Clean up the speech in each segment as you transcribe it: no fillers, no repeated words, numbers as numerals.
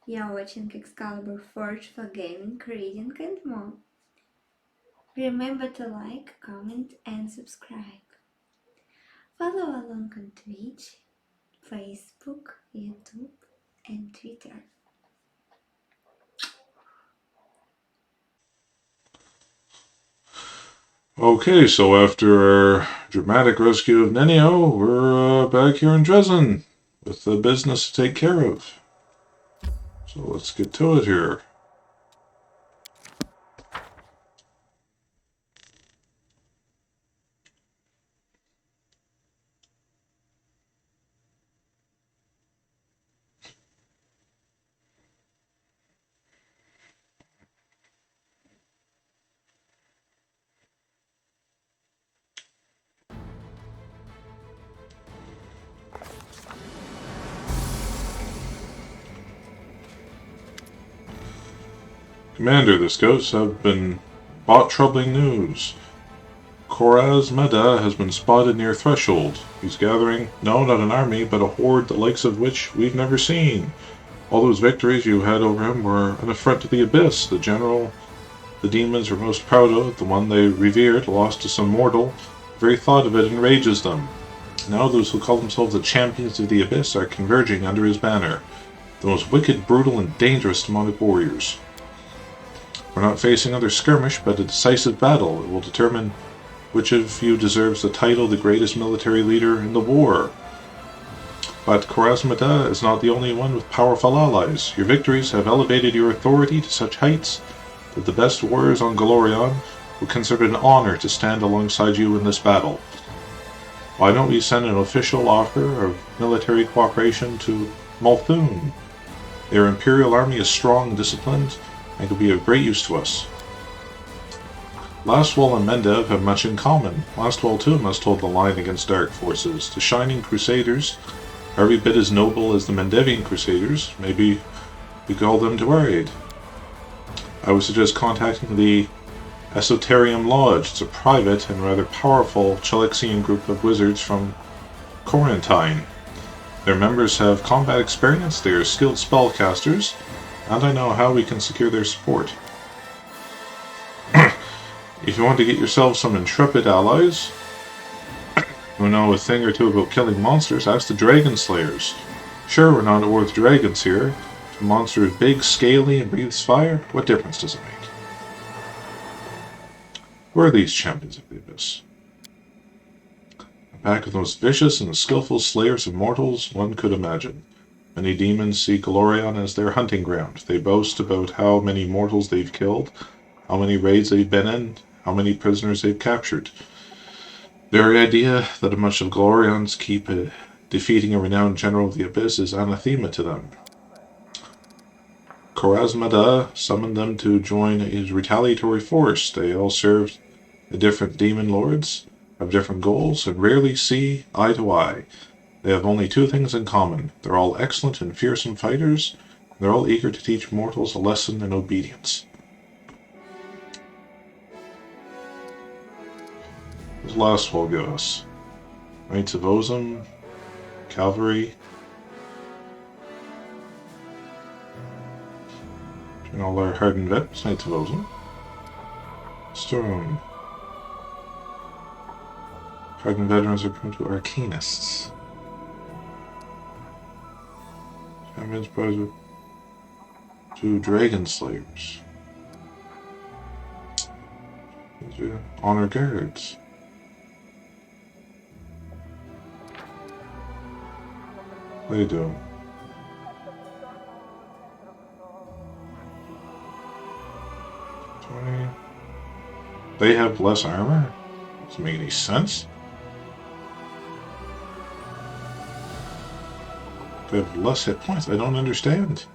You're watching Excalibur Forge for gaming, creating, and more. Remember to like, comment, and subscribe. Follow along on Twitch, Facebook, YouTube, and Twitter. Okay, so after our dramatic rescue of Nenio, we're back here in Dresden with the business to take care of. So let's get to it here. Commander, the scouts have been brought troubling news. Koraz Meda has been spotted near Threshold. He's gathering, no, not an army, but a horde the likes of which we've never seen. All those victories you had over him were an affront to the Abyss. The general the demons were most proud of, the one they revered, lost to some mortal. The very thought of it enrages them. Now those who call themselves the champions of the Abyss are converging under his banner. The most wicked, brutal, and dangerous demonic warriors. We're not facing another skirmish, but a decisive battle. It will determine which of you deserves the title the greatest military leader in the war. But Korasmada is not the only one with powerful allies. Your victories have elevated your authority to such heights that the best warriors on Golorion will consider it an honor to stand alongside you in this battle. Why don't we send an official offer of military cooperation to Multhun? Their Imperial army is strong and disciplined, and could be of great use to us. Lastwall and Mendev have much in common. Lastwall too must hold the line against dark forces. The Shining Crusaders are every bit as noble as the Mendevian Crusaders. Maybe we call them to our aid. I would suggest contacting the Esoterium Lodge. It's a private and rather powerful Chelixian group of wizards from Corentine. Their members have combat experience, they are skilled spellcasters, and I know how we can secure their support. If you want to get yourself some intrepid allies who know a thing or two about killing monsters, ask the Dragon Slayers. Sure, we're not at war with dragons here. If a monster is big, scaly, and breathes fire, what difference does it make? Who are these champions of the Abyss? A pack of the most vicious and skillful slayers of mortals one could imagine. Many demons see Golorion as their hunting ground. They boast about how many mortals they've killed, how many raids they've been in, how many prisoners they've captured. The very idea that much of Golorion's keep defeating a renowned general of the Abyss is anathema to them. Korasmada summoned them to join his retaliatory force. They all served the different demon lords, have different goals, and rarely see eye to eye. They have only two things in common. They're all excellent and fearsome fighters, and they're all eager to teach mortals a lesson in obedience. What does Lastwall give us? Knights of Ozum, Cavalry. Turn all our hardened vets, Knights of Ozum. Storm. Hardened veterans are prone to Arcanists. Champions prized to Dragon Slayers. These are Honor Guards. What are you doing? They have less armor? Doesn't make any sense. They have less hit points. I don't understand.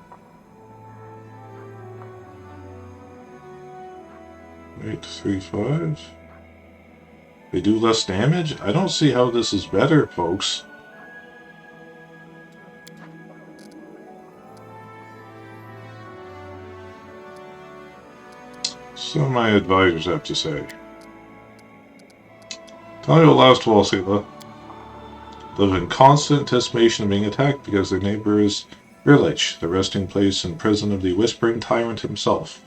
835. They do less damage? I don't see how this is better, folks. So my advisors have to say. Tell me what Lastwall say, though. Live in constant anticipation of being attacked because their neighbor is Village, the resting place and prison of the Whispering Tyrant himself.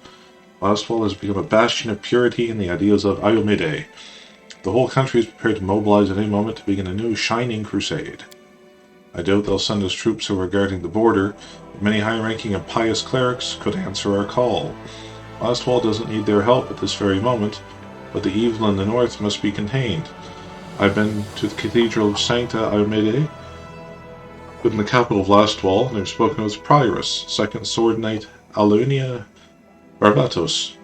Lastwall has become a bastion of purity and the ideals of Ayomide. The whole country is prepared to mobilize at any moment to begin a new shining crusade. I doubt they'll send us troops who are guarding the border, but many high-ranking and pious clerics could answer our call. Lastwall doesn't need their help at this very moment, but the evil in the north must be contained. I've been to the Cathedral of Sancta Ayomide, within the capital of Lastwall, and I've spoken with Prioress, Second Sword Knight Alunia Barbatos.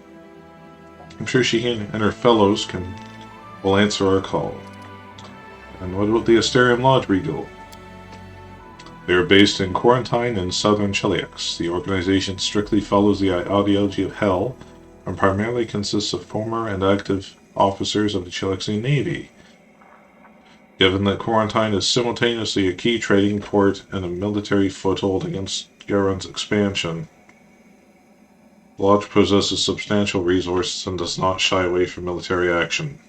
I'm sure she and her fellows will answer our call. And what about the Asterium Lodge Regal? They are based in Quarantine in southern Cheliax. The organization strictly follows the ideology of Hell and primarily consists of former and active officers of the Cheliaxian Navy. Given that Quarantine is simultaneously a key trading port and a military foothold against Garon's expansion, the Lodge possesses substantial resources and does not shy away from military action.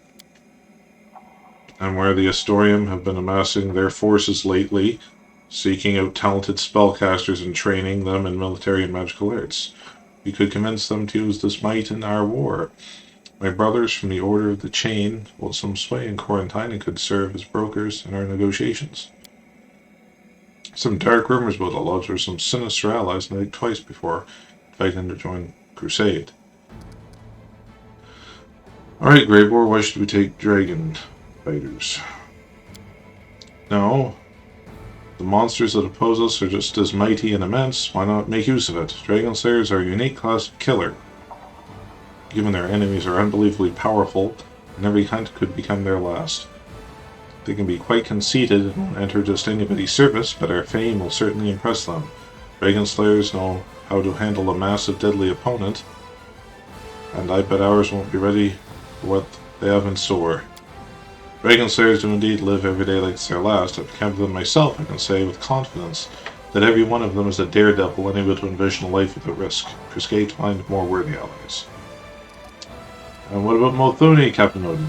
And where the Astorium have been amassing their forces lately, seeking out talented spellcasters and training them in military and magical arts, we could convince them to use this might in our war. My brothers from the Order of the Chain hold some sway in Quarantine and could serve as brokers in our negotiations. Some dark rumors about the Lodge or some sinister allies, and I think twice before fighting to join Crusade. Alright, Greybor, why should we take dragon fighters? No. The monsters that oppose us are just as mighty and immense. Why not make use of it? Dragon Slayers are a unique class of killer. Given their enemies are unbelievably powerful, and every hunt could become their last. They can be quite conceited and won't enter just anybody's service, but our fame will certainly impress them. Dragon Slayers know how to handle a massive, deadly opponent, and I bet ours won't be ready for what they have in store. Dragon Slayers do indeed live every day like it's their last. I've encountered them myself, I can say with confidence that every one of them is a daredevil unable to envision a life without risk. Crusade to find more worthy allies. And what about Mothuni, Captain Odin?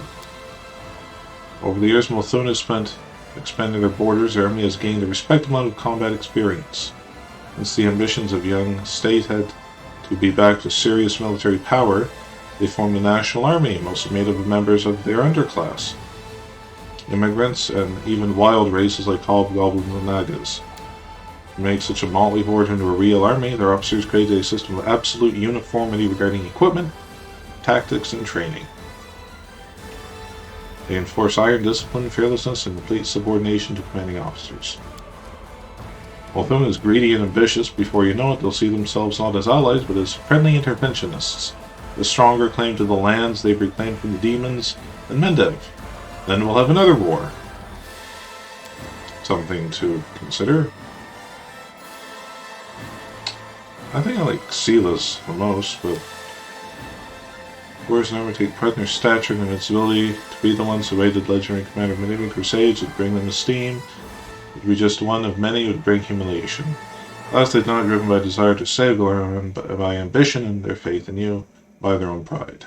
Over the years, Mothuni has spent expanding their borders. Their army has gained a respectable amount of combat experience. Since the ambitions of young state had to be backed with serious military power, they formed a national army, mostly made up of members of their underclass, immigrants, and even wild races like hobgoblins and nagas. To make such a motley horde into a real army, their officers created a system of absolute uniformity regarding equipment, tactics, and training. They enforce iron discipline, fearlessness, and complete subordination to commanding officers. Mothuni is greedy and ambitious. Before you know it, they'll see themselves not as allies, but as friendly interventionists. The stronger claim to the lands they've reclaimed from the demons and Mendev. Then we'll have another war. Something to consider. I think I like Silas the most, but Warriors never take pride in their stature and invincibility. To be the ones who aided legendary commander of many crusades would bring them esteem. To be just one of many would bring humiliation. Last, they're not driven by desire to save glory, but by ambition and their faith in you, by their own pride.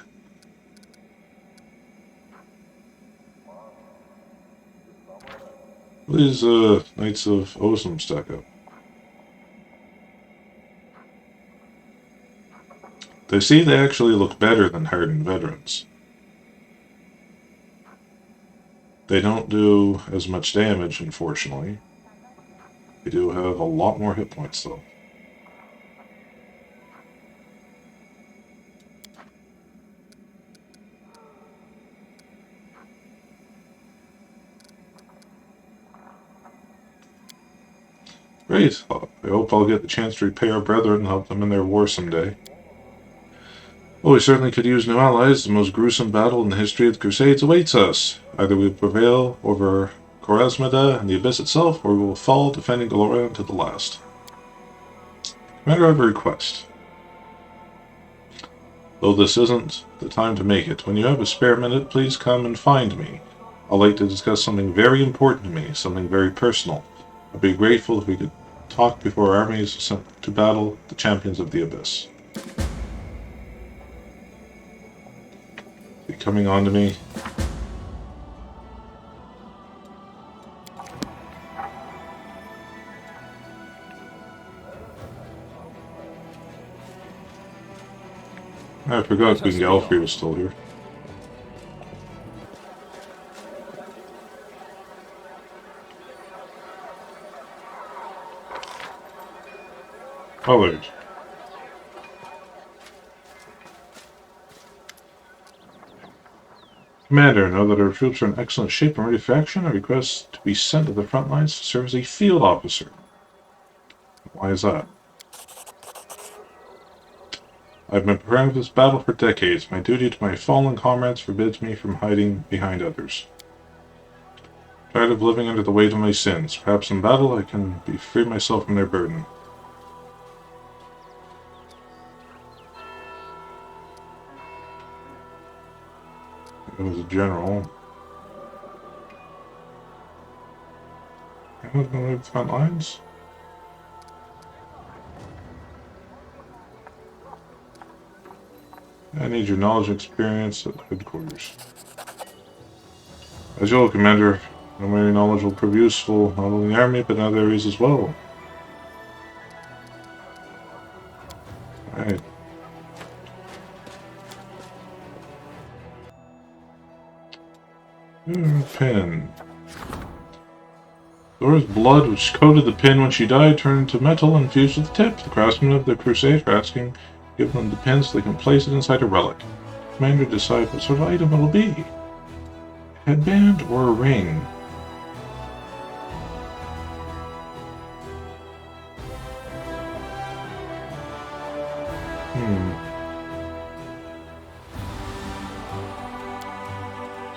These Knights of Osum stack up. They see they actually look better than hardened veterans. They don't do as much damage, unfortunately. They do have a lot more hit points, though. Great. I hope I'll get the chance to repay our brethren and help them in their war someday. Well, we certainly could use new allies. The most gruesome battle in the history of the Crusades awaits us. Either we prevail over Korasmida and the Abyss itself, or we will fall defending Gloria to the last. Commander, I have a request. Though this isn't the time to make it, when you have a spare minute, please come and find me. I'd like to discuss something very important to me, something very personal. I'd be grateful if we could talk before our armies are sent to battle the champions of the Abyss. Be coming on to me. I forgot Queen Galfrey was still here. Colored. Commander, now that our troops are in excellent shape and ready for action, I request to be sent to the front lines to serve as a field officer. Why is that? I've been preparing for this battle for decades. My duty to my fallen comrades forbids me from hiding behind others. Tired of living under the weight of my sins. Perhaps in battle I can free myself from their burden. It was a general. I'm going to the front lines. I need your knowledge and experience at headquarters. As your commander, my knowledge will prove useful not only in the army but in other areas as well. Alright. Pin. Dora's blood, which coated the pin when she died, turned into metal and fused with the tip. The craftsmen of the Crusade are asking to give them the pin so they can place it inside a relic. Commander, decide what sort of item it'll be. A headband or a ring?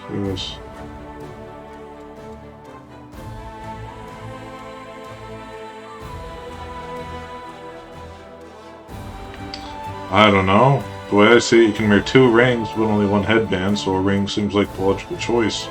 Do this. I don't know. The way I see it, you can wear 2 rings but only 1 headband, so a ring seems like the logical choice.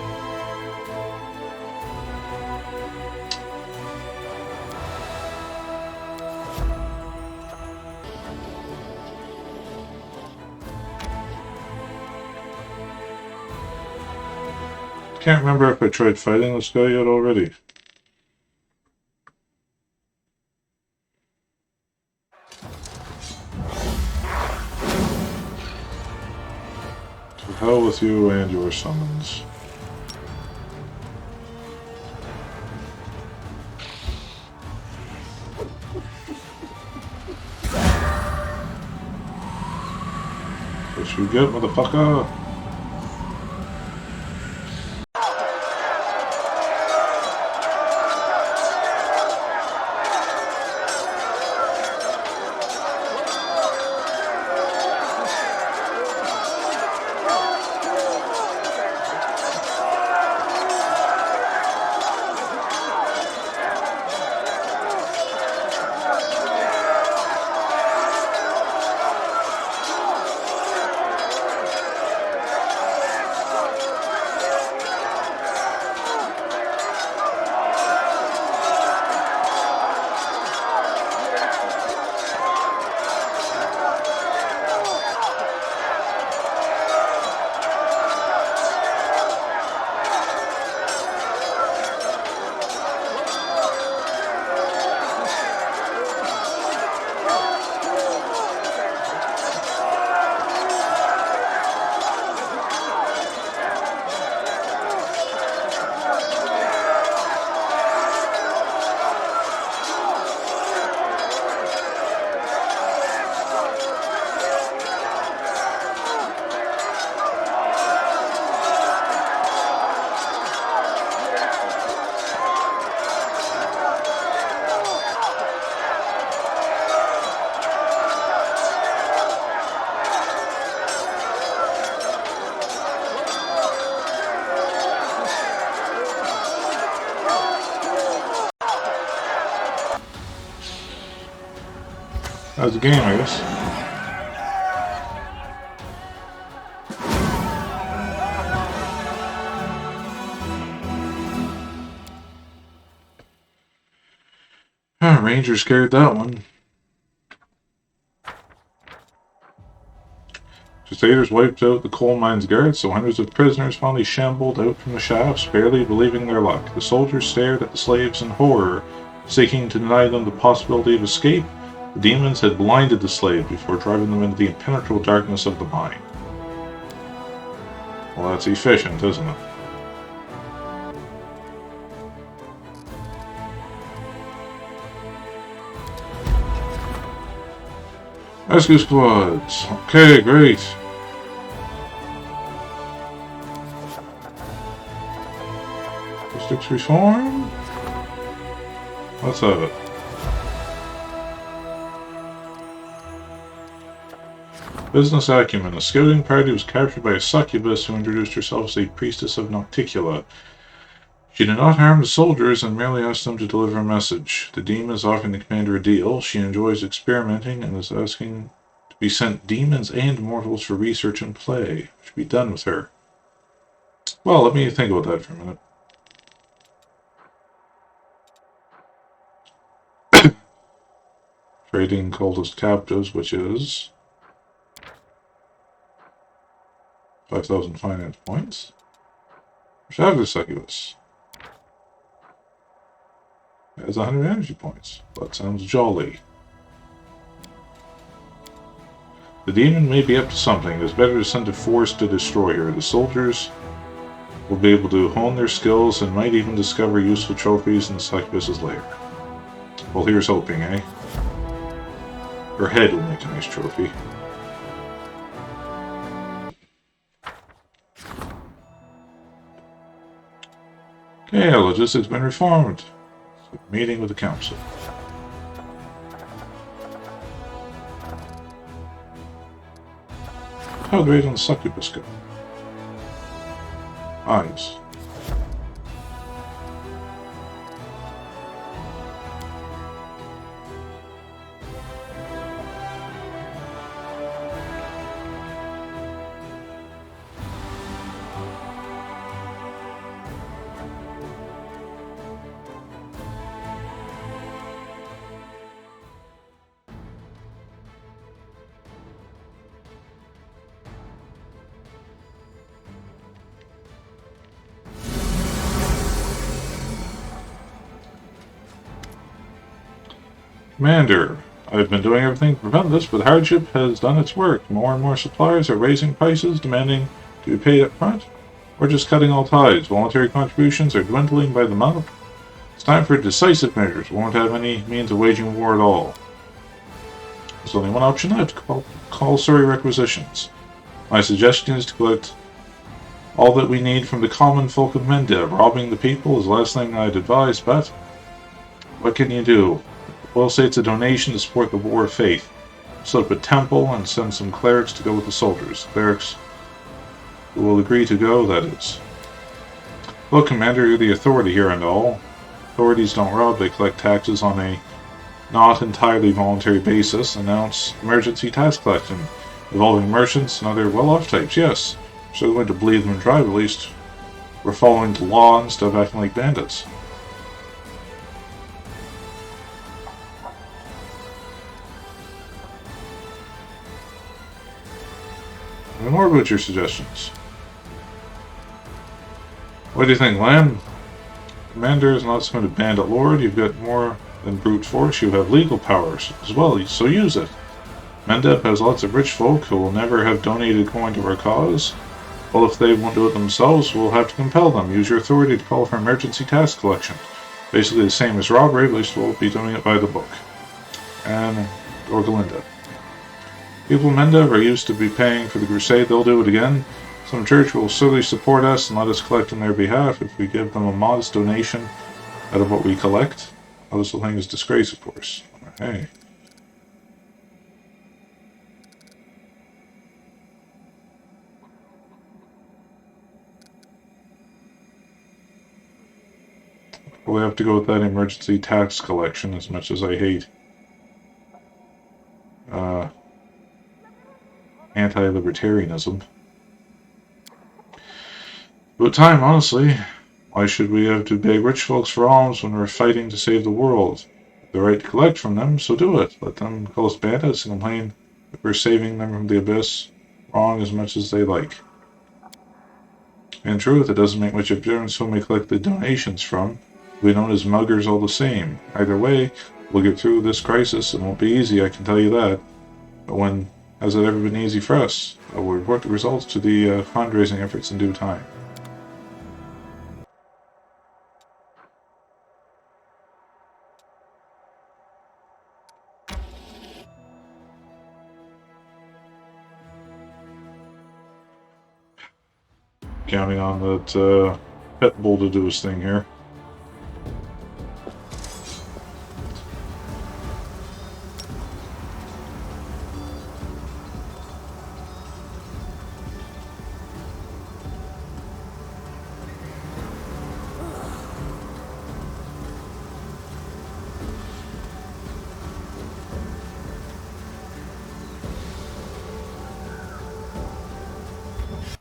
Can't remember if I tried fighting this guy yet already. To hell with you and your summons. What you get, motherfucker? That was a game, I guess. Ranger scared that one. Crusaders wiped out the coal mine's guards, so hundreds of prisoners finally shambled out from the shafts, barely believing their luck. The soldiers stared at the slaves in horror, seeking to deny them the possibility of escape. The demons had blinded the slaves before driving them into the impenetrable darkness of the mine. Well, that's efficient, isn't it? Rescue squads. Okay, great. Districts reform. Let's have it. Business acumen. A scouting party was captured by a succubus who introduced herself as a priestess of Nocticula. She did not harm the soldiers and merely asked them to deliver a message. The demon is offering the commander a deal. She enjoys experimenting and is asking to be sent demons and mortals for research and play. Should be done with her. Well, let me think about that for a minute. Trading cultist captives, which is 5,000 finance points. Shadow succubus. It has 100 energy points. That sounds jolly. The demon may be up to something. It is better to send a force to destroy her. The soldiers will be able to hone their skills and might even discover useful trophies in the succubus's lair. Well, here's hoping, eh? Her head will make a nice trophy. Okay, our logistics been reformed. So, meeting with the council. How great on the succubus go? Eyes. Commander, I've been doing everything to prevent this, but hardship has done its work. More and more suppliers are raising prices, demanding to be paid up front. We're just cutting all ties. Voluntary contributions are dwindling by the month. It's time for decisive measures. We won't have any means of waging war at all. There's only one option left. Compulsory requisitions. My suggestion is to collect all that we need from the common folk of Menda. Robbing the people is the last thing I'd advise, but what can you do? We'll say it's a donation to support the War of Faith. Set up a temple and send some clerics to go with the soldiers. Clerics who will agree to go, that is. Look, Commander, you're the authority here and all. Authorities don't rob, they collect taxes on a not entirely voluntary basis. Announce emergency tax collection involving merchants and other well-off types, yes. So we're going to bleed them dry, but at least we're following the law instead of acting like bandits. And more about your suggestions. What do you think, Lamb? Commander is not some kind of bandit lord. You've got more than brute force. You have legal powers as well, so use it. Mendeb has lots of rich folk who will never have donated coin to our cause. Well, if they won't do it themselves, we'll have to compel them. Use your authority to call for emergency tax collection. Basically the same as robbery, at least we'll be doing it by the book. And Orgalinda. People in Mendeb are used to be paying for the crusade. They'll do it again. Some church will certainly support us and let us collect on their behalf if we give them a modest donation out of what we collect. Well, this whole thing is disgrace, of course. Hey. We have to go with that emergency tax collection, as much as I hate anti-libertarianism. About time, honestly. Why should we have to beg rich folks for alms when we're fighting to save the world? The right to collect from them, so do it. Let them call us bandits and complain that we're saving them from the abyss wrong as much as they like. In truth, it doesn't make much of a difference whom we collect the donations from. We're known as muggers all the same. Either way, We'll get through this crisis. It won't be easy, I can tell you that. But when has it ever been easy for us? We'll report the results to the fundraising efforts in due time. Counting on that pet bull to do his thing here.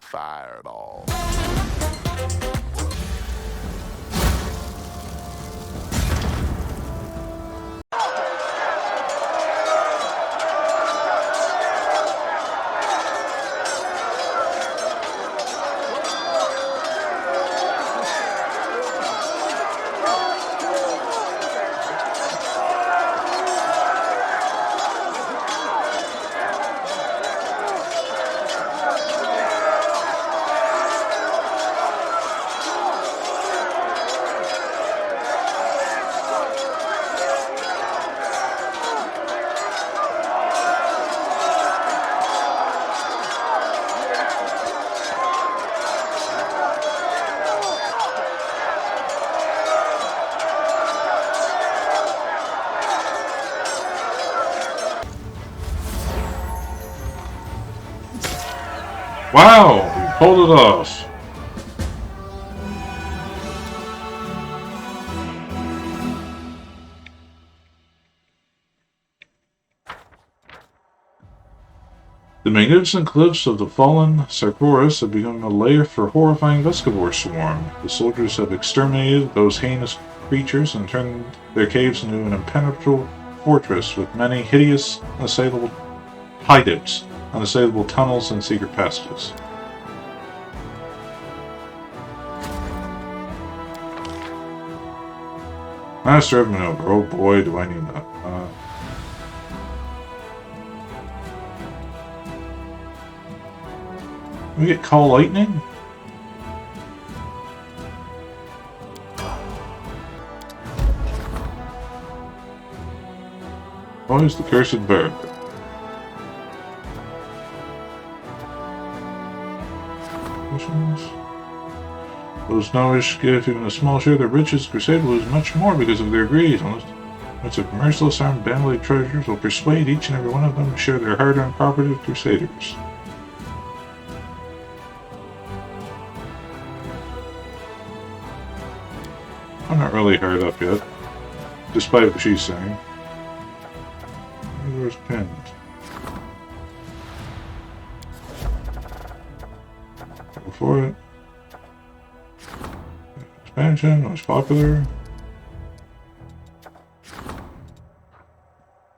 Fireball. Wow! We pulled it off! The magnificent cliffs of the fallen Sarkoris have become a lair for a horrifying Vescivore swarm. The soldiers have exterminated those heinous creatures and turned their caves into an impenetrable fortress with many hideous, unassailable hideouts, unassailable tunnels, and secret passages. Master of Maneuver. Oh boy, do I need that. We get Call Lightning? Always the Cursed Bird. Those novice give even a small share of their riches. Crusade will lose much more because of their greed. Unless of merciless armed bandit treasures will persuade each and every one of them to share their hard-earned property with Crusaders. I'm not really hard up yet, despite what she's saying. Where's pinned? Go for it. Expansion, most popular.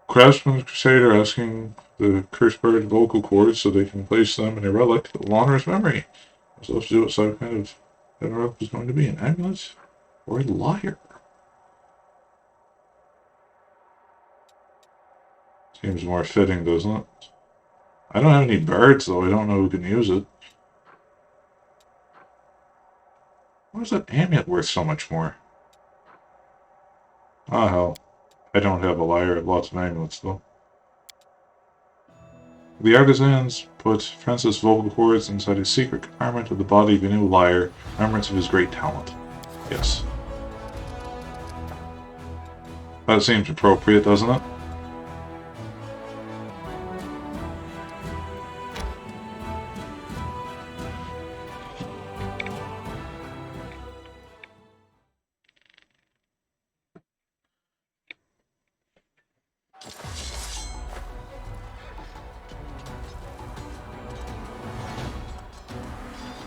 Craftsman's Crusader asking the Cursed Bird vocal cords so they can place them in a relic that will honor his memory. I was supposed to do what some kind of relic was going to be, an amulet or a lyre. Seems more fitting, doesn't it? I don't have any bards though, I don't know who can use it. Why is that amulet worth so much more? Ah hell. I don't have a lyre, I have lots of amulets though. The artisans put Francis' vocal cords inside a secret compartment of the body of a new lyre, remembrance of his great talent. Yes. That seems appropriate, doesn't it?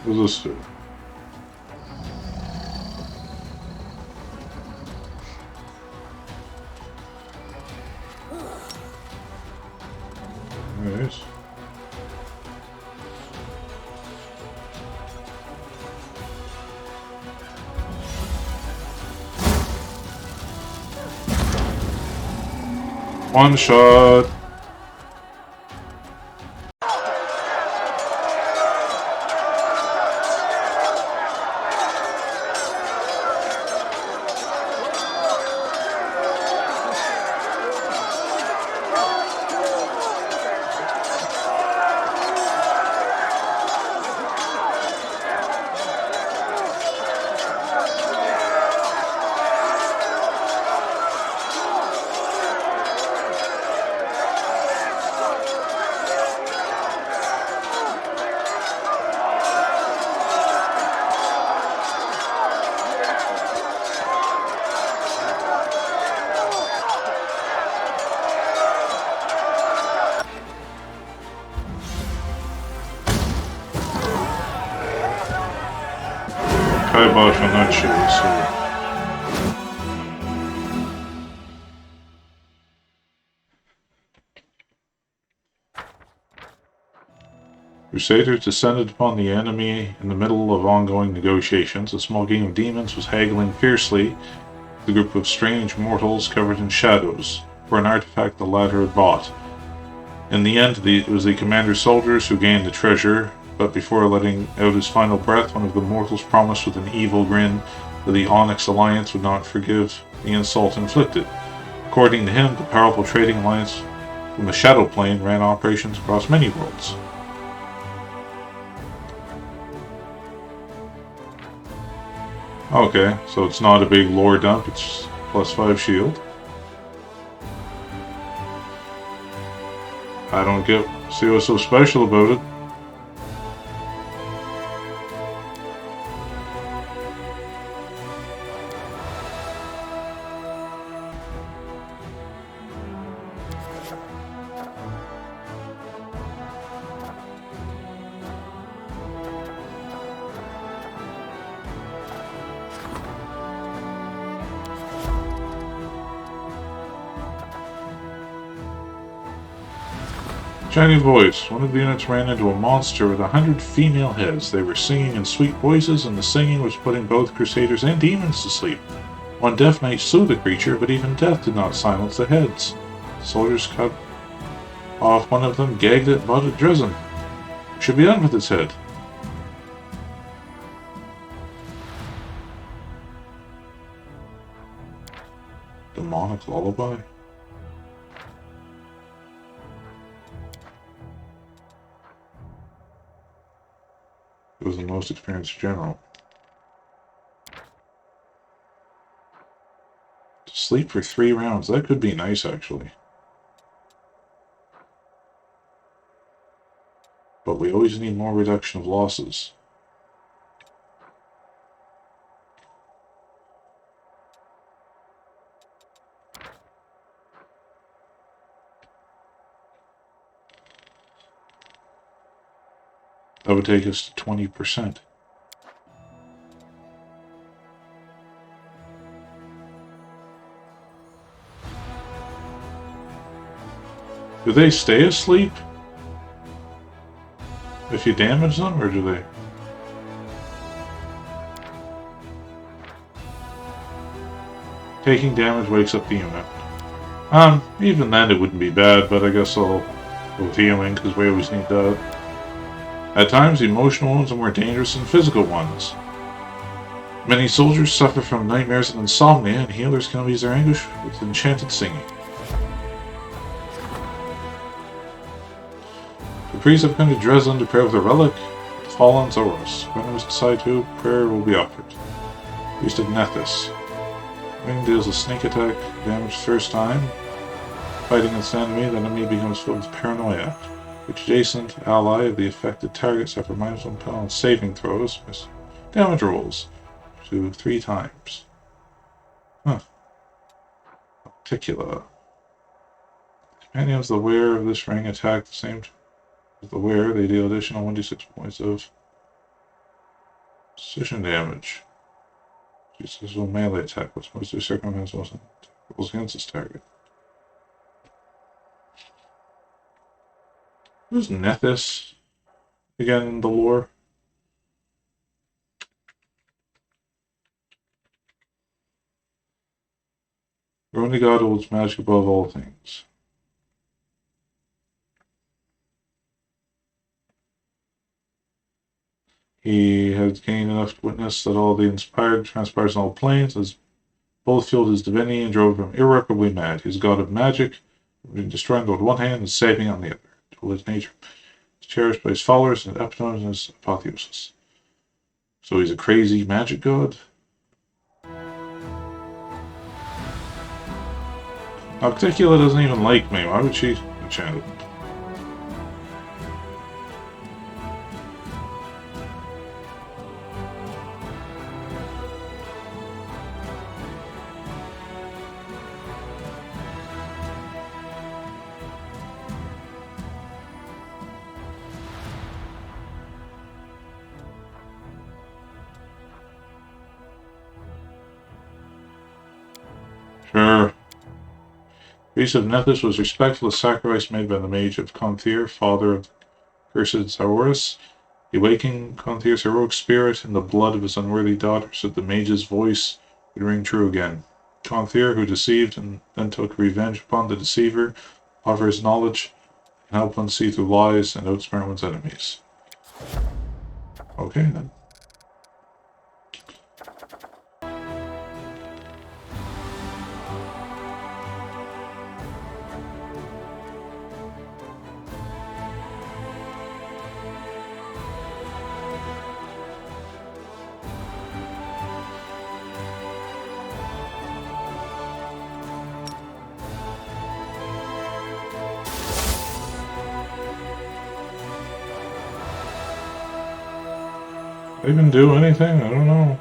What does this do? Nice. One shot. Kibosh on that shit, so. Crusaders descended upon the enemy in the middle of ongoing negotiations. A small gang of demons was haggling fiercely with a group of strange mortals covered in shadows for an artifact the latter had bought. In the end, it was the commander's soldiers who gained the treasure, but before letting out his final breath, one of the mortals promised with an evil grin that the Onyx Alliance would not forgive the insult inflicted. According to him, the powerful trading alliance from the Shadow Plane ran operations across many worlds. Okay, so it's not a big lore dump, it's +5 shield. I don't see what's so special about it. Shiny voice. One of the units ran into a monster with 100 female heads. They were singing in sweet voices, and the singing was putting both crusaders and demons to sleep. One death knight slew the creature, but even death did not silence the heads. The soldiers cut off one of them, gagged it, and brought it Dresden. What should be done with its head? Demonic lullaby? It was the most experienced general. To sleep for 3 rounds, that could be nice actually. But we always need more reduction of losses. That would take us to 20%. Do they stay asleep if you damage them, or do they? Taking damage wakes up the unit. Even then it wouldn't be bad, but I guess I'll go with healing, because we always need that. At times, emotional wounds are more dangerous than physical ones. Many soldiers suffer from nightmares and insomnia, and healers can ease their anguish with enchanted singing. The priests have come to Dresden to pray with a relic, the fallen Zoros. When it was decided to, prayer will be offered. Priest of Nethys. Ring deals a sneak attack, damage first time. Fighting against an enemy, the enemy becomes filled with paranoia. Each adjacent ally of the affected target suffer -1 on saving throws, miss damage rolls to 3 times. Huh. Articula. Companions of the wearer of this ring attack the same as the wearer. They deal additional 1d6 points of precision damage. Successful melee attack, which most of the circumstances rolls against this target. Who's Nethys? Again, in the lore. The only god holds magic above all things. He had gained enough to witness that all the inspired transpires on all planes, as both fueled his divinity and drove him irreparably mad. He's a god of magic, destroying God with one hand and saving on the other. To his nature. He's cherished by his followers and epitomes in his apotheosis. So he's a crazy magic god? Articula doesn't even like me. Why would she enchant it? Sure. Priest of Nethys was respectful of the sacrifice made by the mage of Conthir, father of cursed Saurus. He awakened Conthir's heroic spirit in the blood of his unworthy daughter, so that the mage's voice would ring true again. Conthir, who deceived and then took revenge upon the deceiver, offered his knowledge and help one see through lies and outsmart one's enemies. Okay then. They even do anything? I don't know.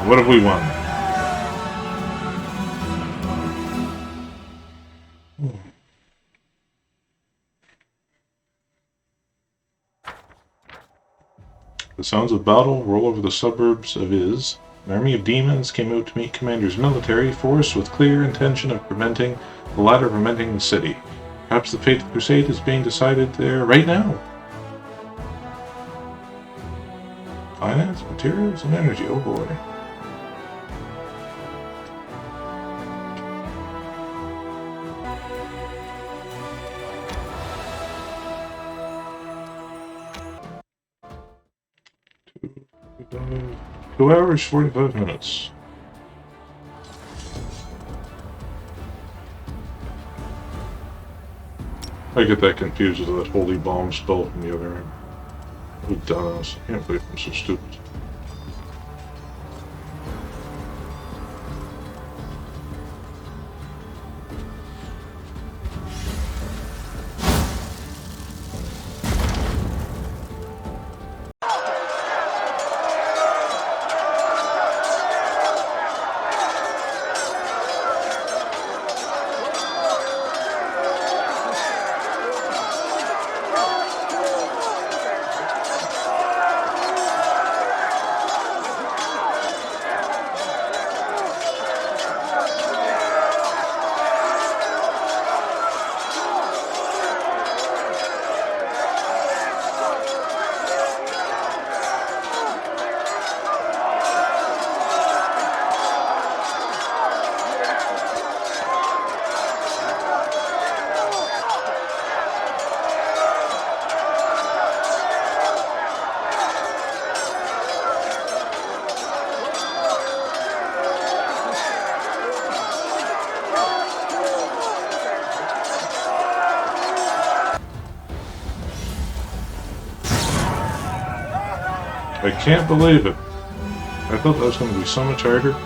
What have we won? The sounds of battle roll over the suburbs of Iz. An army of demons came out to meet Commander's military force with clear intention of preventing the latter from entering the city. Perhaps the fate of the crusade is being decided there right now. Finance, materials, and energy. Oh boy. Uh, 2 hours, 45 minutes. I get that confused with that holy bomb spell from the other end. What a dumbass. I can't believe I'm so stupid. I can't believe it. I thought that was going to be so much harder.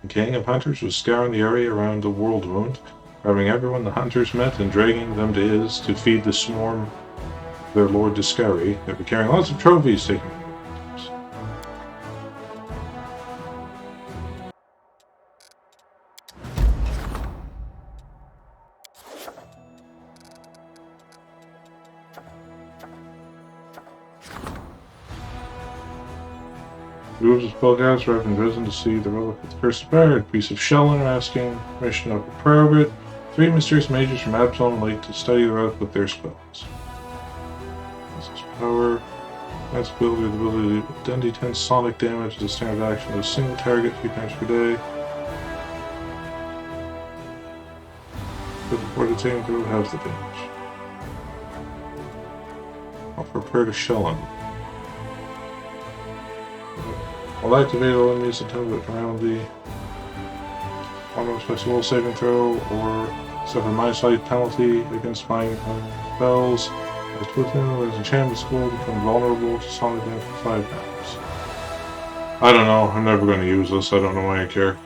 The gang of hunters was scouring the area around the world wound, grabbing everyone the hunters met and dragging them to Iz to feed the swarm of their lord Discovery. They were carrying lots of trophies taken. Groups of spellcasters have been risen to see the relic of the cursed bird. Piece of Shellen asking permission of the prayer of it. 3 mysterious mages from Absalom Lake to study the relic with their spells. This is power. That's ability, the ability to 10d10 sonic damage as a standard action to a single target 3 times per day. Before the saving throw, halves the damage. Offer prayer to Shellen. I'll activate all enemies attempted around the almost by roll saving throw or suffer -5 penalty against my spells. As with him, as enchantment school, become vulnerable to sonic damage for 5 rounds. I don't know. I'm never going to use this. I don't know why I care.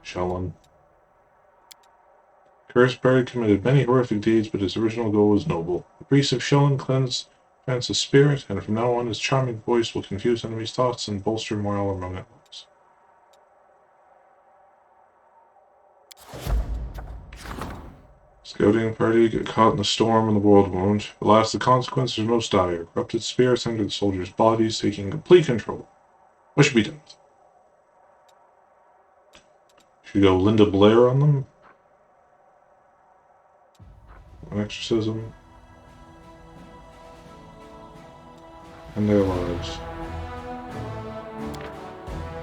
Shellen. Cursed Bird committed many horrific deeds, but his original goal was noble. The priest of Shellen cleansed France's spirit, and from now on his charming voice will confuse enemies' thoughts and bolster morale among allies. Scouting party get caught in a storm in the world wound. Alas, the consequences are most dire. Corrupted spirits enter the soldiers' bodies, taking complete control. What should be done? Should we go Linda Blair on them? An exorcism. And their lives.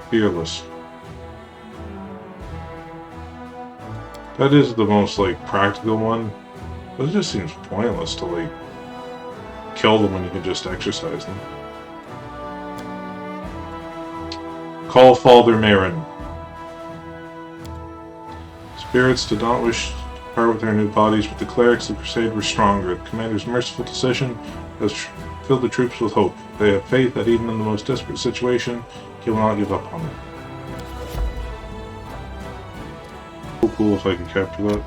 Fearless. That is the most, practical one. But it just seems pointless to, kill them when you can just exercise them. Call Father Marin. Spirits did not wish to part with their new bodies, but the clerics of the crusade were stronger. The commander's merciful decision has filled the troops with hope. They have faith that even in the most desperate situation, he will not give up on them. So cool if I can capture that.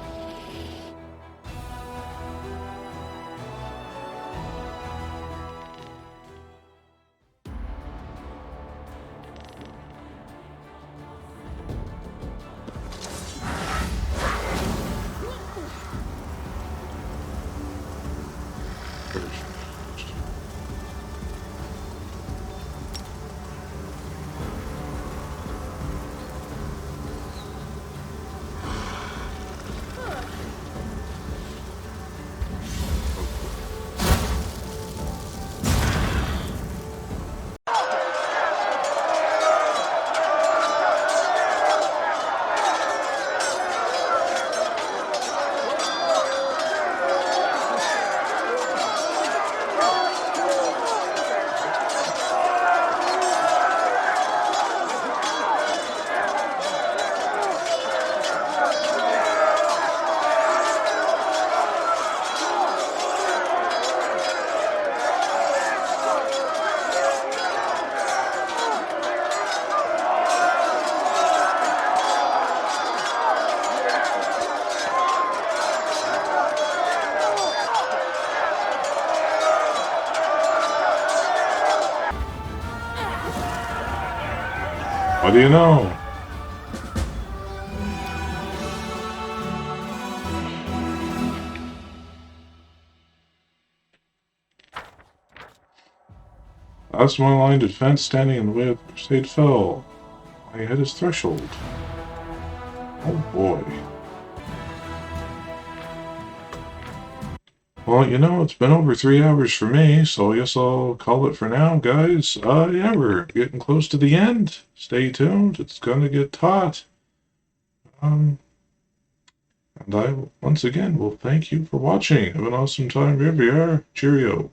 What do you know? That's my line of defense standing in the way of the crusade fell. I hit his threshold. Oh boy. Well, it's been over 3 hours for me, so I guess I'll call it for now, guys. Yeah, we're getting close to the end. Stay tuned. It's gonna get taut. And I, once again, will thank you for watching. Have an awesome time wherever you are. Cheerio.